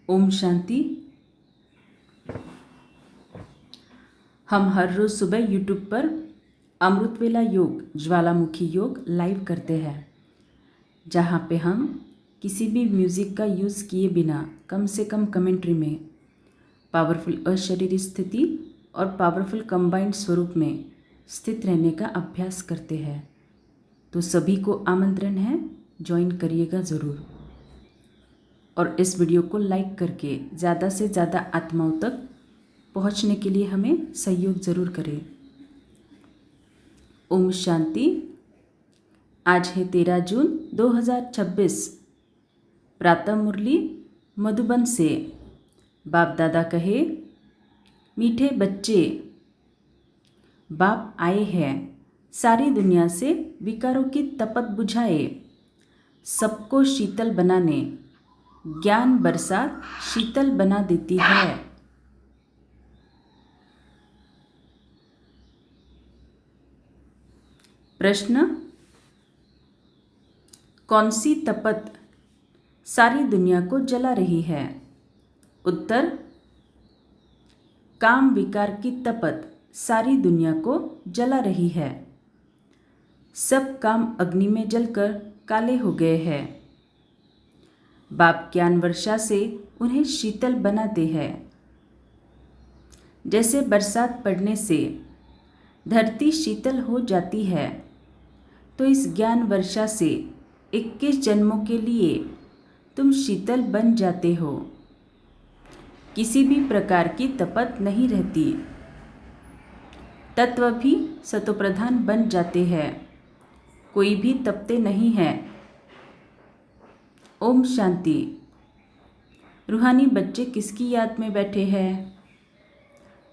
ओम शांति। हम हर रोज़ सुबह यूट्यूब पर अमृत वेला योग ज्वालामुखी योग लाइव करते हैं, जहाँ पे हम किसी भी म्यूज़िक का यूज़ किए बिना कम से कम कमेंट्री में पावरफुल अशरीरी स्थिति और पावरफुल कंबाइंड स्वरूप में स्थित रहने का अभ्यास करते हैं। तो सभी को आमंत्रण है, ज्वाइन करिएगा ज़रूर। और इस वीडियो को लाइक करके ज़्यादा से ज़्यादा आत्माओं तक पहुंचने के लिए हमें सहयोग ज़रूर करें। ओम शांति। आज है 13 जून 2026। प्रातः मुरली मधुबन से। बाप दादा कहे, मीठे बच्चे, बाप आए हैं सारी दुनिया से विकारों की तपत बुझाए, सबको शीतल बनाने, ज्ञान बरसात शीतल बना देती है। प्रश्न, कौन सी तपत सारी दुनिया को जला रही है? उत्तर, काम विकार की तपत सारी दुनिया को जला रही है। सब काम अग्नि में जलकर काले हो गए हैं। बाप ज्ञान वर्षा से उन्हें शीतल बनाते हैं। जैसे बरसात पड़ने से धरती शीतल हो जाती है, तो इस ज्ञान वर्षा से 21 जन्मों के लिए तुम शीतल बन जाते हो। किसी भी प्रकार की तपत नहीं रहती। तत्व भी सतोप्रधान बन जाते हैं, कोई भी तपते नहीं है। ओम शांति। रूहानी बच्चे किसकी याद में बैठे हैं?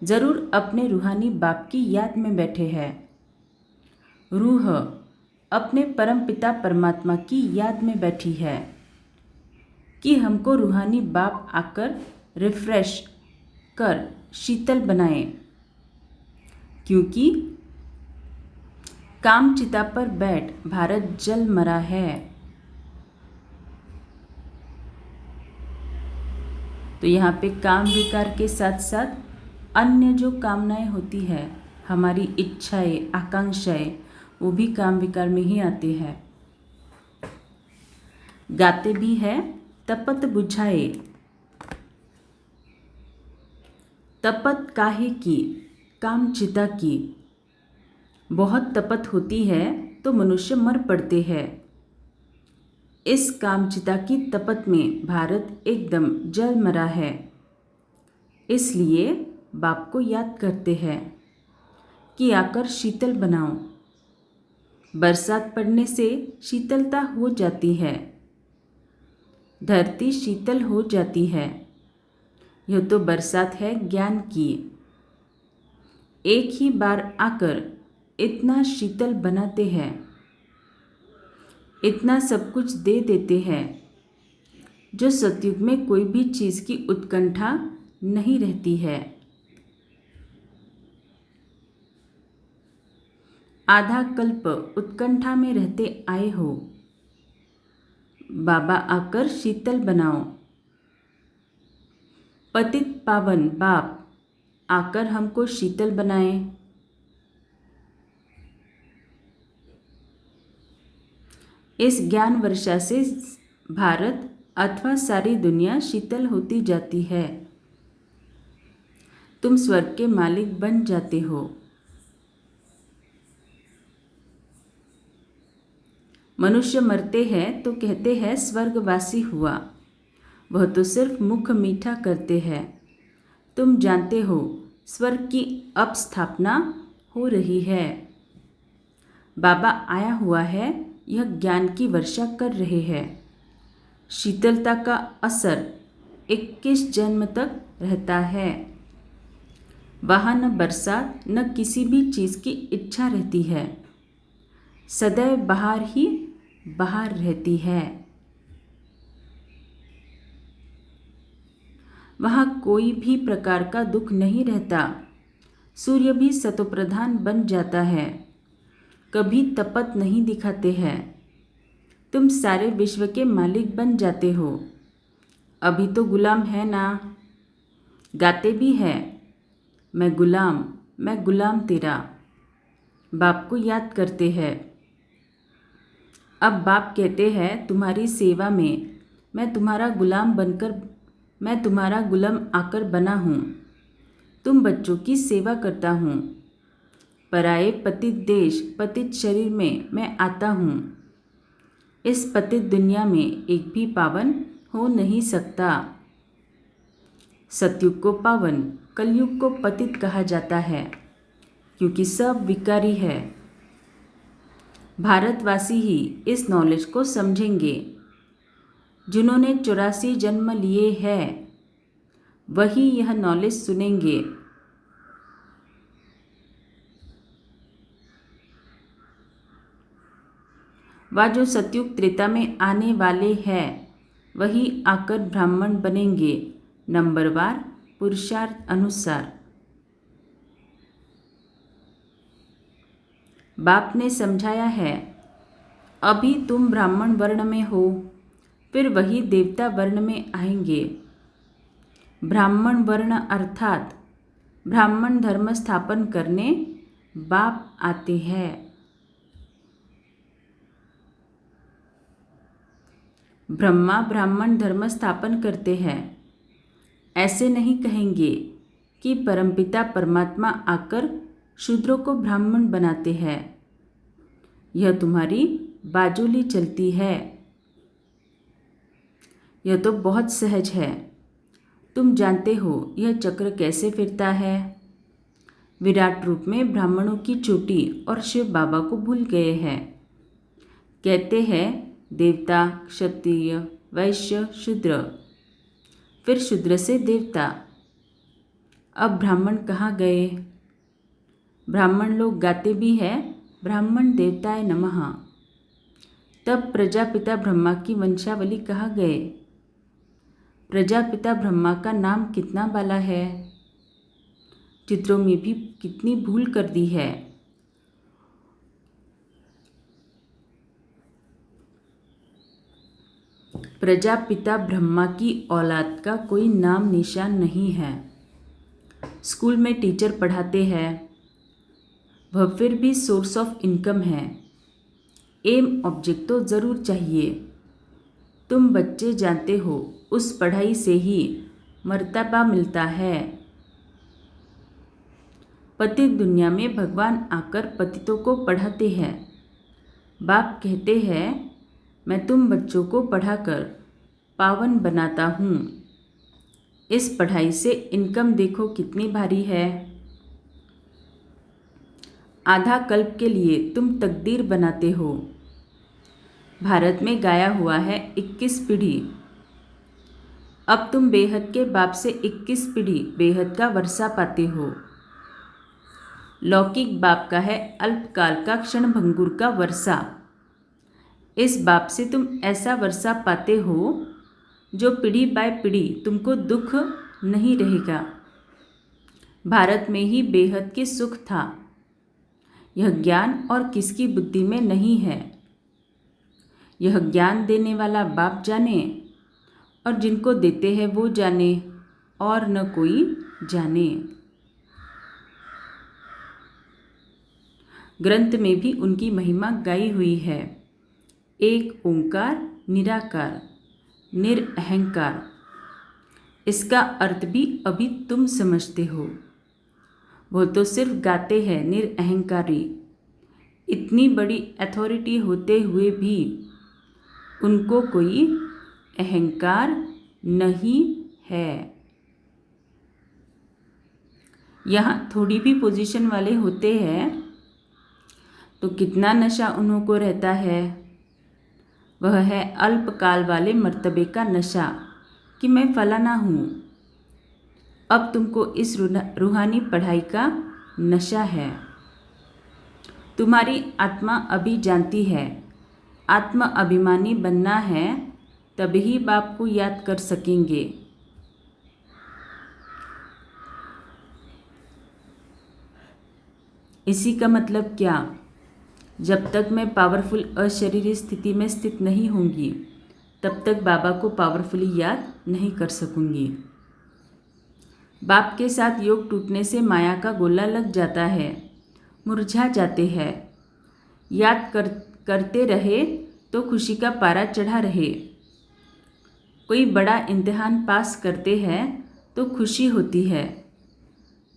ज़रूर अपने रूहानी बाप की याद में बैठे हैं। रूह अपने परम पिता परमात्मा की याद में बैठी है कि हमको रूहानी बाप आकर रिफ्रेश कर शीतल बनाए, क्योंकि काम चिता पर बैठ भारत जल मरा है। तो यहाँ पे काम विकार के साथ साथ अन्य जो कामनाएं होती है, हमारी इच्छाएं आकांक्षाएं, वो भी काम विकार में ही आते हैं। गाते भी है, तपत बुझाए, तपत काहे की, काम चिता की। बहुत तपत होती है तो मनुष्य मर पड़ते हैं। इस कामचिता की तपत में भारत एकदम जल मरा है। इसलिए बाप को याद करते हैं कि आकर शीतल बनाओ। बरसात पड़ने से शीतलता हो जाती है, धरती शीतल हो जाती है। यह तो बरसात है ज्ञान की। एक ही बार आकर इतना शीतल बनाते हैं, इतना सब कुछ दे देते हैं, जो सतयुग में कोई भी चीज़ की उत्कंठा नहीं रहती है। आधा कल्प उत्कंठा में रहते आए हो। बाबा आकर शीतल बनाओ। पतित पावन बाप आकर हमको शीतल बनाए। इस ज्ञान वर्षा से भारत अथवा सारी दुनिया शीतल होती जाती है। तुम स्वर्ग के मालिक बन जाते हो। मनुष्य मरते हैं तो कहते हैं स्वर्गवासी हुआ। वह तो सिर्फ मुख मीठा करते हैं। तुम जानते हो स्वर्ग की अब स्थापना हो रही है। बाबा आया हुआ है, यह ज्ञान की वर्षा कर रहे हैं। शीतलता का असर 21 जन्म तक रहता है। वहाँ न बरसात न किसी भी चीज़ की इच्छा रहती है। सदैव बाहर ही बाहर रहती है। वहाँ कोई भी प्रकार का दुख नहीं रहता। सूर्य भी सतोप्रधान बन जाता है, कभी तपत नहीं दिखाते हैं। तुम सारे विश्व के मालिक बन जाते हो। अभी तो गुलाम है ना, गाते भी है, मैं गुलाम तेरा। बाप को याद करते हैं। अब बाप कहते हैं तुम्हारी सेवा में मैं तुम्हारा गुलाम आकर बना हूँ। तुम बच्चों की सेवा करता हूँ। पराये पतित देश पतित शरीर में मैं आता हूँ। इस पतित दुनिया में एक भी पावन हो नहीं सकता। सतयुग को पावन, कलयुग को पतित कहा जाता है, क्योंकि सब विकारी है। भारतवासी ही इस नॉलेज को समझेंगे। जिन्होंने 84 जन्म लिए हैं वही यह नॉलेज सुनेंगे। वह जो सतयुग त्रेता में आने वाले हैं वही आकर ब्राह्मण बनेंगे, नंबरवार पुरुषार्थ अनुसार। बाप ने समझाया है, अभी तुम ब्राह्मण वर्ण में हो, फिर वही देवता वर्ण में आएंगे। ब्राह्मण वर्ण अर्थात ब्राह्मण धर्म स्थापन करने बाप आते हैं। ब्रह्मा ब्राह्मण धर्म स्थापन करते हैं। ऐसे नहीं कहेंगे कि परमपिता परमात्मा आकर शूद्रों को ब्राह्मण बनाते हैं। यह तुम्हारी बाजुली चलती है। यह तो बहुत सहज है। तुम जानते हो यह चक्र कैसे फिरता है। विराट रूप में ब्राह्मणों की चोटी और शिव बाबा को भूल गए हैं। कहते हैं देवता, क्षत्रिय, वैश्य, शूद्र, फिर शूद्र से देवता। अब ब्राह्मण कहाँ गए। ब्राह्मण लोग गाते भी हैं ब्राह्मण देवताय नमः। तब प्रजापिता ब्रह्मा की वंशावली कहाँ गए। प्रजापिता ब्रह्मा का नाम कितना बाला है। चित्रों में भी कितनी भूल कर दी है। प्रजापिता ब्रह्मा की औलाद का कोई नाम निशान नहीं है। स्कूल में टीचर पढ़ाते हैं, वह फिर भी सोर्स ऑफ इनकम है। एम ऑब्जेक्ट तो ज़रूर चाहिए। तुम बच्चे जानते हो उस पढ़ाई से ही मर्तबा मिलता है। पतित दुनिया में भगवान आकर पतितों को पढ़ाते हैं। बाप कहते हैं मैं तुम बच्चों को पढ़ाकर पावन बनाता हूँ। इस पढ़ाई से इनकम देखो कितनी भारी है। आधा कल्प के लिए तुम तकदीर बनाते हो। भारत में गाया हुआ है 21 पीढ़ी। अब तुम बेहद के बाप से 21 पीढ़ी बेहद का वर्षा पाते हो। लौकिक बाप का है अल्पकाल का क्षण भंगुर का वर्षा। इस बाप से तुम ऐसा वर्षा पाते हो जो पीढ़ी बाय पीढ़ी तुमको दुख नहीं रहेगा। भारत में ही बेहद के सुख था। यह ज्ञान और किसकी बुद्धि में नहीं है। यह ज्ञान देने वाला बाप जाने और जिनको देते हैं वो जाने और न कोई जाने। ग्रंथ में भी उनकी महिमा गाई हुई है। एक ओंकार निराकार निरअहंकार। इसका अर्थ भी अभी तुम समझते हो। वो तो सिर्फ गाते हैं निरअहंकारी। इतनी बड़ी अथॉरिटी होते हुए भी उनको कोई अहंकार नहीं है। यहाँ थोड़ी भी पोजीशन वाले होते हैं तो कितना नशा उन्हों को रहता है। वह है अल्पकाल वाले मर्तबे का नशा कि मैं फलाना हूँ। अब तुमको इस रूहानी पढ़ाई का नशा है। तुम्हारी आत्मा अभी जानती है आत्मा अभिमानी बनना है, तभी बाप को याद कर सकेंगे। इसी का मतलब क्या, जब तक मैं पावरफुल अशरीरी स्थिति में स्थित नहीं होंगी तब तक बाबा को पावरफुली याद नहीं कर सकूंगी। बाप के साथ योग टूटने से माया का गोला लग जाता है, मुरझा जाते हैं। याद करते रहे तो खुशी का पारा चढ़ा रहे। कोई बड़ा इम्तिहान पास करते हैं तो खुशी होती है।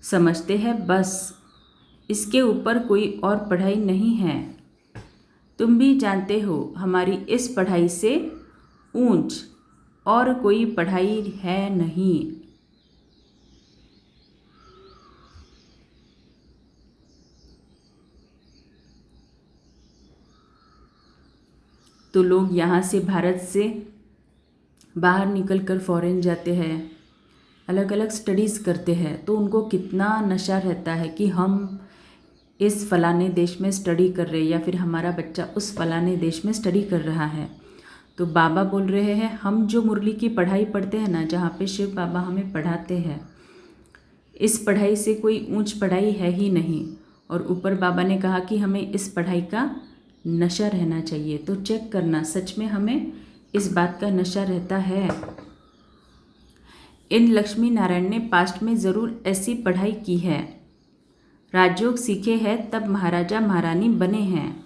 समझते हैं बस इसके ऊपर कोई और पढ़ाई नहीं है। तुम भी जानते हो हमारी इस पढ़ाई से ऊंच और कोई पढ़ाई है नहीं। तो लोग यहाँ से भारत से बाहर निकलकर फॉरेन जाते हैं, अलग अलग स्टडीज़ करते हैं, तो उनको कितना नशा रहता है कि हम इस फलाने देश में स्टडी कर रहे हैं या फिर हमारा बच्चा उस फलाने देश में स्टडी कर रहा है। तो बाबा बोल रहे हैं हम जो मुरली की पढ़ाई पढ़ते हैं ना, जहाँ पे शिव बाबा हमें पढ़ाते हैं, इस पढ़ाई से कोई ऊंच पढ़ाई है ही नहीं। और ऊपर बाबा ने कहा कि हमें इस पढ़ाई का नशा रहना चाहिए। तो चेक करना सच में हमें इस बात का नशा रहता है। इन लक्ष्मी नारायण ने पास्ट में ज़रूर ऐसी पढ़ाई की है, राजयोग सीखे हैं तब महाराजा महारानी बने हैं।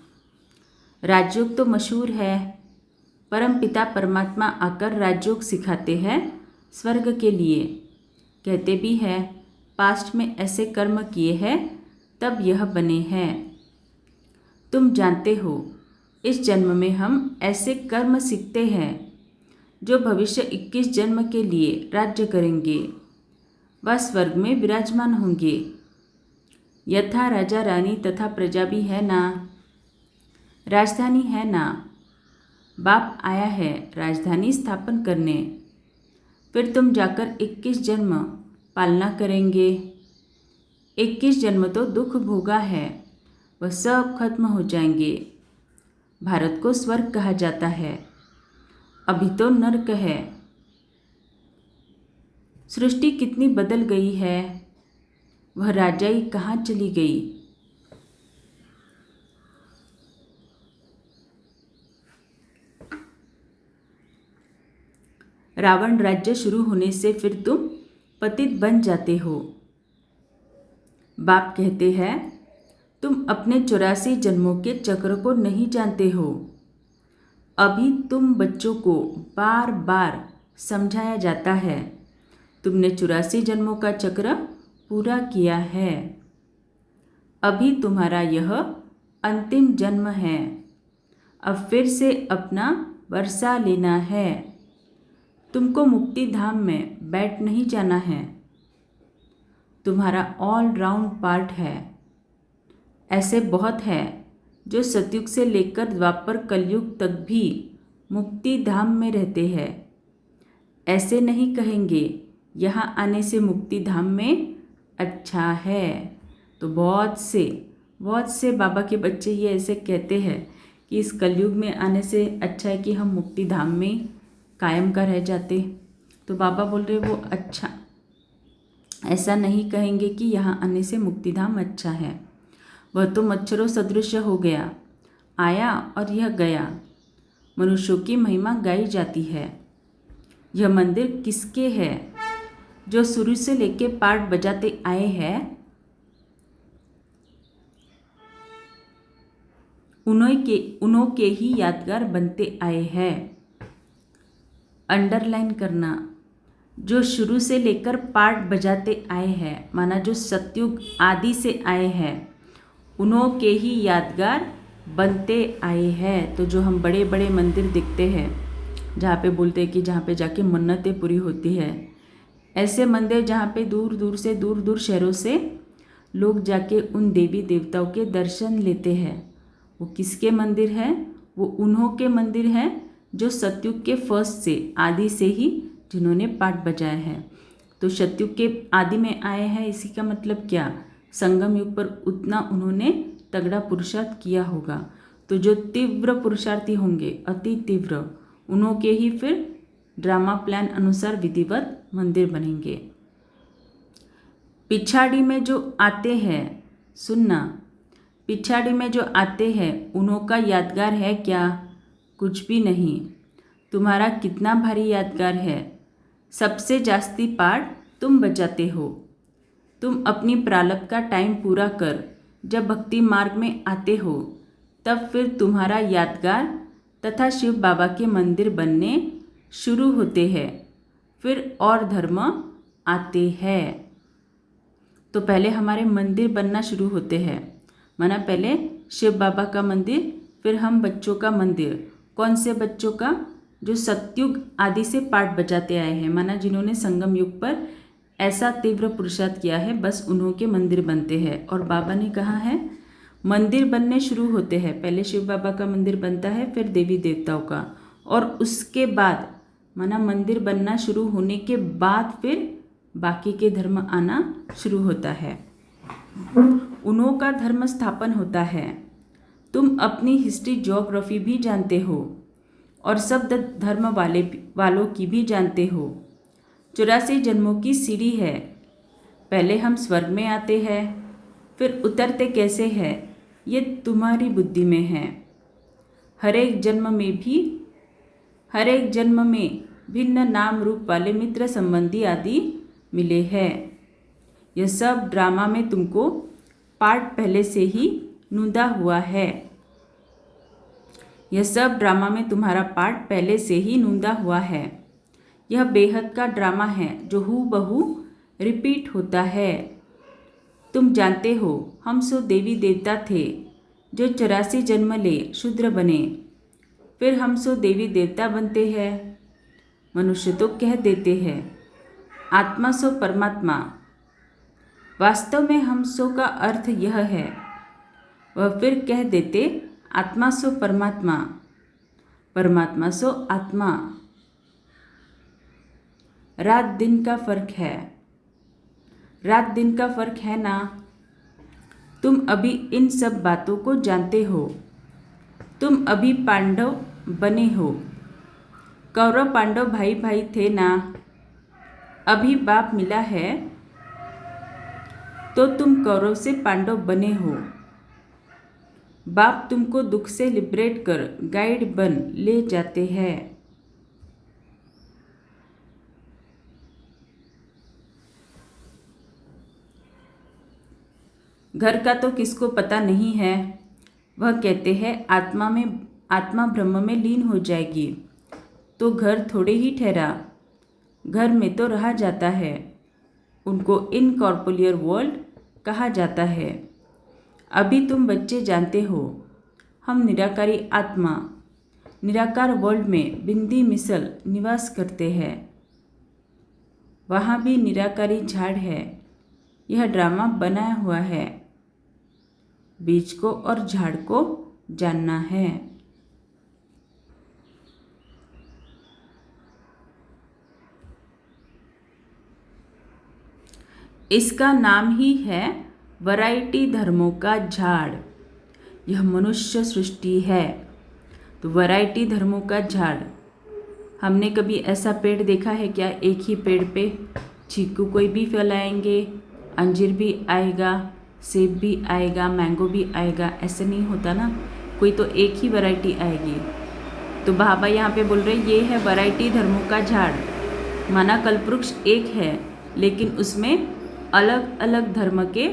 राजयोग तो मशहूर है, परम पिता परमात्मा आकर राजयोग सिखाते हैं स्वर्ग के लिए। कहते भी हैं पास्ट में ऐसे कर्म किए हैं तब यह बने हैं। तुम जानते हो इस जन्म में हम ऐसे कर्म सीखते हैं जो भविष्य 21 जन्म के लिए राज्य करेंगे, वह स्वर्ग में विराजमान होंगे। यथा राजा रानी तथा प्रजा भी है ना, राजधानी है ना। बाप आया है राजधानी स्थापन करने, फिर तुम जाकर 21 जन्म पालना करेंगे। 21 जन्म तो दुख भोगा है, वह सब खत्म हो जाएंगे। भारत को स्वर्ग कहा जाता है, अभी तो नर्क है। सृष्टि कितनी बदल गई है, वह राजाई कहाँ चली गई। रावण राज्य शुरू होने से फिर तुम पतित बन जाते हो। बाप कहते हैं तुम अपने 84 जन्मों के चक्र को नहीं जानते हो। अभी तुम बच्चों को बार बार समझाया जाता है तुमने 84 जन्मों का चक्र पूरा किया है, अभी तुम्हारा यह अंतिम जन्म है। अब फिर से अपना वर्षा लेना है। तुमको मुक्ति धाम में बैठ नहीं जाना है, तुम्हारा ऑल राउंड पार्ट है। ऐसे बहुत है जो सतयुग से लेकर द्वापर कलयुग तक भी मुक्ति धाम में रहते हैं। ऐसे नहीं कहेंगे यहाँ आने से मुक्ति धाम में अच्छा है। तो बहुत से बाबा के बच्चे ये ऐसे कहते हैं कि इस कलयुग में आने से अच्छा है कि हम मुक्ति धाम में कायम का रह जाते। तो बाबा बोल रहे वो अच्छा, ऐसा नहीं कहेंगे कि यहाँ आने से मुक्ति धाम अच्छा है। वह तो मच्छरों सदृश हो गया, आया और यह गया। मनुष्यों की महिमा गाई जाती है। यह मंदिर किसके है जो शुरू से लेके पाठ बजाते आए हैं, उन्हों के ही यादगार बनते आए हैं। अंडरलाइन करना, जो शुरू से लेकर पाठ बजाते आए हैं, माना जो सतयुग आदि से आए हैं, उन्हों के ही यादगार बनते आए हैं। तो जो हम बड़े बड़े मंदिर दिखते हैं जहाँ पे बोलते हैं कि जहाँ पे जाके मन्नतें पूरी होती है, ऐसे मंदिर जहाँ पे दूर दूर शहरों से लोग जाके उन देवी देवताओं के दर्शन लेते हैं, वो किसके मंदिर हैं? वो उन्हों के मंदिर हैं जो सतयुग के फर्स्ट से आदि से ही जिन्होंने पाठ बजाया है। तो सतयुग के आदि में आए हैं, इसी का मतलब क्या? संगम युग पर उतना उन्होंने तगड़ा पुरुषार्थ किया होगा। तो जो तीव्र पुरुषार्थी होंगे, अति तीव्र, उन्हों के ही फिर ड्रामा प्लान अनुसार विधिवत मंदिर बनेंगे। पिछाड़ी में जो आते हैं, सुनना, पिछाड़ी में जो आते हैं उन्हों का यादगार है क्या? कुछ भी नहीं। तुम्हारा कितना भारी यादगार है। सबसे जास्ती पाठ तुम बजाते हो। तुम अपनी प्रारब्ध का टाइम पूरा कर जब भक्ति मार्ग में आते हो तब फिर तुम्हारा यादगार तथा शिव बाबा के मंदिर बनने शुरू होते हैं। फिर और धर्म आते हैं। तो पहले हमारे मंदिर बनना शुरू होते हैं, माना पहले शिव बाबा का मंदिर, फिर हम बच्चों का मंदिर। कौन से बच्चों का? जो सतयुग आदि से पाठ बजाते आए हैं, माना जिन्होंने संगम युग पर ऐसा तीव्र पुरुषार्थ किया है, बस उन्हों के मंदिर बनते हैं। और बाबा ने कहा है मंदिर बनने शुरू होते हैं। पहले शिव बाबा का मंदिर बनता है, फिर देवी देवताओं का, और उसके बाद माना मंदिर बनना शुरू होने के बाद फिर बाकी के धर्म आना शुरू होता है। उन्हों का धर्म स्थापन होता है। तुम अपनी हिस्ट्री ज्योग्राफी भी जानते हो और सब धर्म वालों की भी जानते हो। 84 जन्मों की सीढ़ी है। पहले हम स्वर्ग में आते हैं, फिर उतरते कैसे हैं ये तुम्हारी बुद्धि में है। हर एक जन्म में भिन्न नाम रूप वाले मित्र संबंधी आदि मिले हैं। यह सब ड्रामा में तुमको पार्ट पहले से ही नूंदा हुआ है। यह सब ड्रामा में तुम्हारा पार्ट पहले से ही नूंदा हुआ है। यह बेहद का ड्रामा है जो हूबहू रिपीट होता है। तुम जानते हो हम सो देवी देवता थे जो 84 जन्म ले शूद्र बने, फिर हम सो देवी देवता बनते हैं। मनुष्य तो कह देते हैं आत्मा सो परमात्मा। वास्तव में हम सो का अर्थ यह है, वह फिर कह देते आत्मा सो परमात्मा, परमात्मा सो आत्मा। रात दिन का फर्क है। रात दिन का फर्क है ना। तुम अभी इन सब बातों को जानते हो। तुम अभी पांडव बने हो। कौरव पांडव भाई भाई थे ना। अभी बाप मिला है तो तुम कौरव से पांडव बने हो। बाप तुमको दुख से लिबरेट कर गाइड बन ले जाते हैं। घर का तो किसको पता नहीं है। वह कहते हैं आत्मा ब्रह्म में लीन हो जाएगी तो घर थोड़े ही ठहरा, घर में तो रहा जाता है। उनको इनकॉर्पोरियल वर्ल्ड कहा जाता है। अभी तुम बच्चे जानते हो हम निराकारी आत्मा निराकार वर्ल्ड में बिंदी मिसल निवास करते हैं। वहाँ भी निराकारी झाड़ है। यह ड्रामा बनाया हुआ है। बीज को और झाड़ को जानना है। इसका नाम ही है वैरायटी धर्मों का झाड़। यह मनुष्य सृष्टि है तो वैरायटी धर्मों का झाड़। हमने कभी ऐसा पेड़ देखा है क्या? एक ही पेड़ पे चीकू कोई भी फल आएंगे, अंजीर भी आएगा, सेब भी आएगा, मैंगो भी आएगा, ऐसे नहीं होता ना। कोई तो एक ही वैरायटी आएगी। तो बाबा यहाँ पे बोल रहे ये है वैरायटी धर्मों का झाड़। माना कल्पवृक्ष एक है लेकिन उसमें अलग अलग धर्म के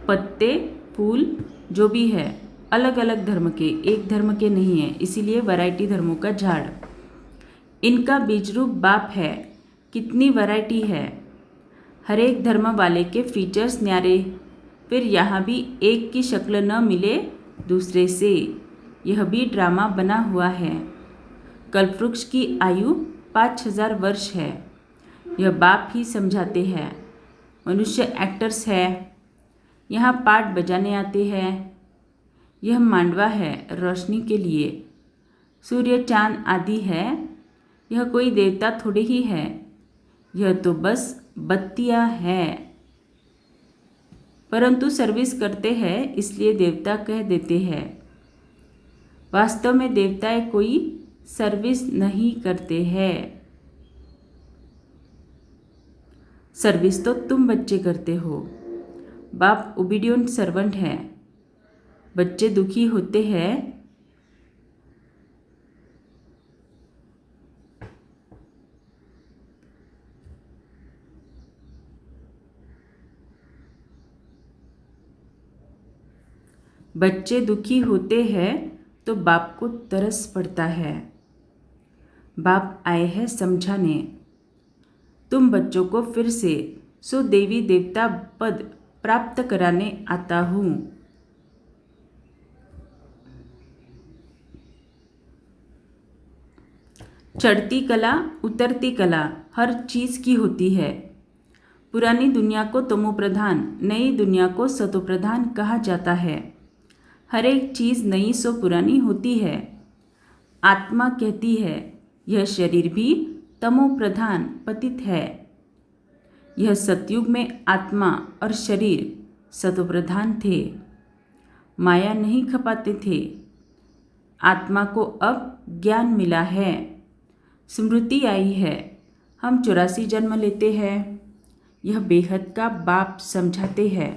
पत्ते फूल जो भी है अलग अलग धर्म के, एक धर्म के नहीं है, इसीलिए वैरायटी धर्मों का झाड़। इनका बीज रूप बाप है। कितनी वैरायटी है। हर एक धर्म वाले के फीचर्स न्यारे। फिर यहाँ भी एक की शक्ल न मिले दूसरे से। यह भी ड्रामा बना हुआ है। कल्पवृक्ष की आयु 5000 वर्ष है। यह बाप ही समझाते हैं। मनुष्य एक्टर्स है। यहाँ पाठ बजाने आते हैं। यह मांडवा है रोशनी के लिए। सूर्य चांद आदि है। यह कोई देवता थोड़े ही है। यह तो बस बत्तियाँ है, परंतु सर्विस करते हैं इसलिए देवता कह देते हैं। वास्तव में देवताएं कोई सर्विस नहीं करते हैं। सर्विस तो तुम बच्चे करते हो। बाप ओबीडिएंट सर्वेंट है। बच्चे दुखी होते हैं बच्चे दुखी होते हैं तो बाप को तरस पड़ता है। बाप आए हैं समझाने। तुम बच्चों को फिर से देवी देवता पद प्राप्त कराने आता हूँ। चढ़ती कला उतरती कला हर चीज़ की होती है। पुरानी दुनिया को तमोप्रधान, नई दुनिया को सतोप्रधान कहा जाता है। हर एक चीज़ नई सो पुरानी होती है। आत्मा कहती है यह शरीर भी तमोप्रधान पतित है। यह सतयुग में आत्मा और शरीर सतोप्रधान थे। माया नहीं खपाते थे। आत्मा को अब ज्ञान मिला है, स्मृति आई है। हम 84 जन्म लेते हैं। यह बेहद का बाप समझाते हैं।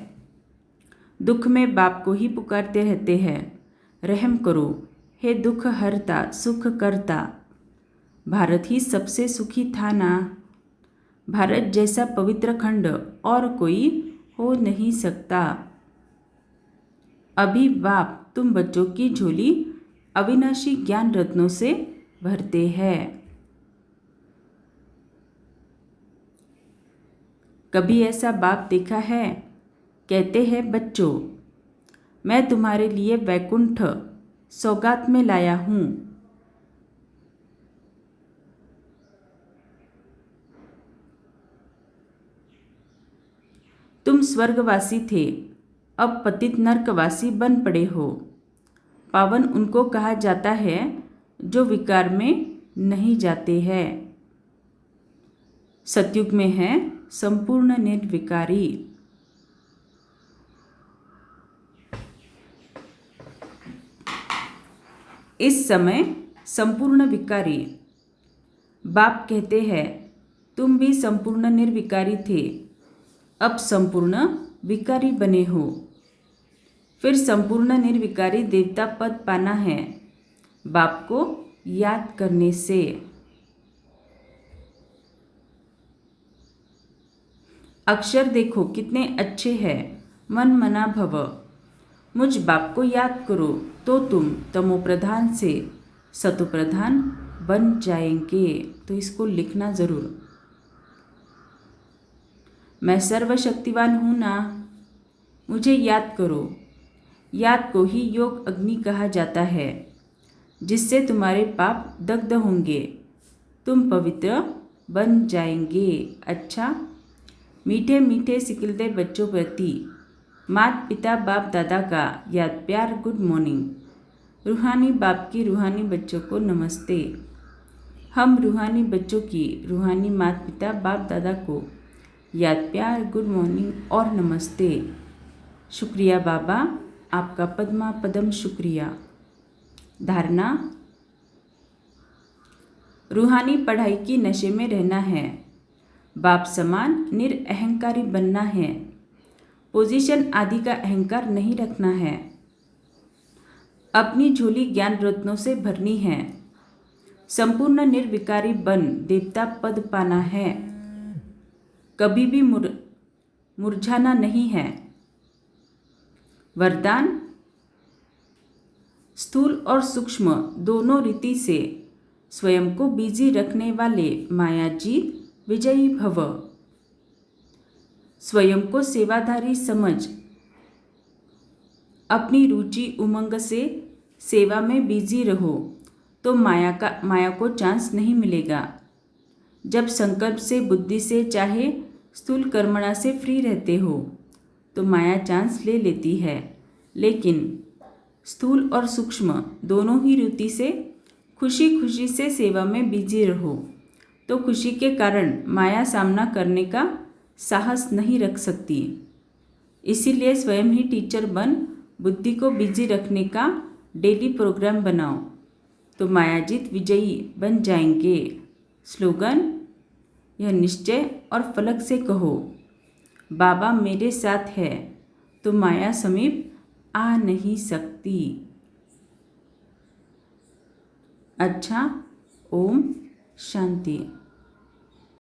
दुख में बाप को ही पुकारते रहते हैं, रहम करो हे दुख हरता सुख करता। भारत ही सबसे सुखी था ना। भारत जैसा पवित्र खंड और कोई हो नहीं सकता। अभी बाप तुम बच्चों की झोली अविनाशी ज्ञान रत्नों से भरते हैं। कभी ऐसा बाप देखा है? कहते हैं बच्चों, मैं तुम्हारे लिए वैकुंठ सौगात में लाया हूँ। तुम स्वर्गवासी थे, अब पतित नरकवासी बन पड़े हो। पावन उनको कहा जाता है जो विकार में नहीं जाते हैं। सतयुग में है संपूर्ण निर्विकारी। इस समय संपूर्ण विकारी। बाप कहते हैं तुम भी संपूर्ण निर्विकारी थे, अब संपूर्ण विकारी बने हो। फिर संपूर्ण निर्विकारी देवता पद पाना है बाप को याद करने से। अक्षर देखो कितने अच्छे हैं। मन मना भव। मुझ बाप को याद करो तो तुम तमोप्रधान से सतोप्रधान बन जाएंगे। तो इसको लिखना ज़रूर। मैं सर्वशक्तिवान हूँ ना, मुझे याद करो। याद को ही योग अग्नि कहा जाता है, जिससे तुम्हारे पाप दग्ध होंगे, तुम पवित्र बन जाएंगे। अच्छा, मीठे मीठे सिकिलते बच्चों प्रति माता पिता बाप दादा का याद प्यार गुड मॉर्निंग। रूहानी बाप की रूहानी बच्चों को नमस्ते। हम रूहानी बच्चों की रूहानी माता पिता बाप दादा को याद प्यार गुड मॉर्निंग और नमस्ते। शुक्रिया बाबा, आपका पद्मा पदम शुक्रिया। धारणा, रूहानी पढ़ाई की नशे में रहना है, बाप समान निरअहंकारी बनना है, पोजीशन आदि का अहंकार नहीं रखना है, अपनी झोली ज्ञान रत्नों से भरनी है, संपूर्ण निर्विकारी बन देवता पद पाना है, कभी भी मुरझाना नहीं है। वरदान, स्थूल और सूक्ष्म दोनों रीति से स्वयं को बिजी रखने वाले मायाजीत विजयी भव। स्वयं को सेवाधारी समझ अपनी रुचि उमंग से सेवा में बिजी रहो तो माया को चांस नहीं मिलेगा। जब संकल्प से बुद्धि से चाहे स्थूल कर्मणा से फ्री रहते हो तो माया चांस ले लेती है, लेकिन स्थूल और सूक्ष्म दोनों ही रीति से खुशी खुशी से सेवा में बिजी रहो तो खुशी के कारण माया सामना करने का साहस नहीं रख सकती। इसीलिए स्वयं ही टीचर बन बुद्धि को बिजी रखने का डेली प्रोग्राम बनाओ तो मायाजीत विजयी बन जाएंगे। स्लोगन, यह निश्चय और फलक से कहो, बाबा मेरे साथ है तो माया समीप आ नहीं सकती। अच्छा, ओम शांति।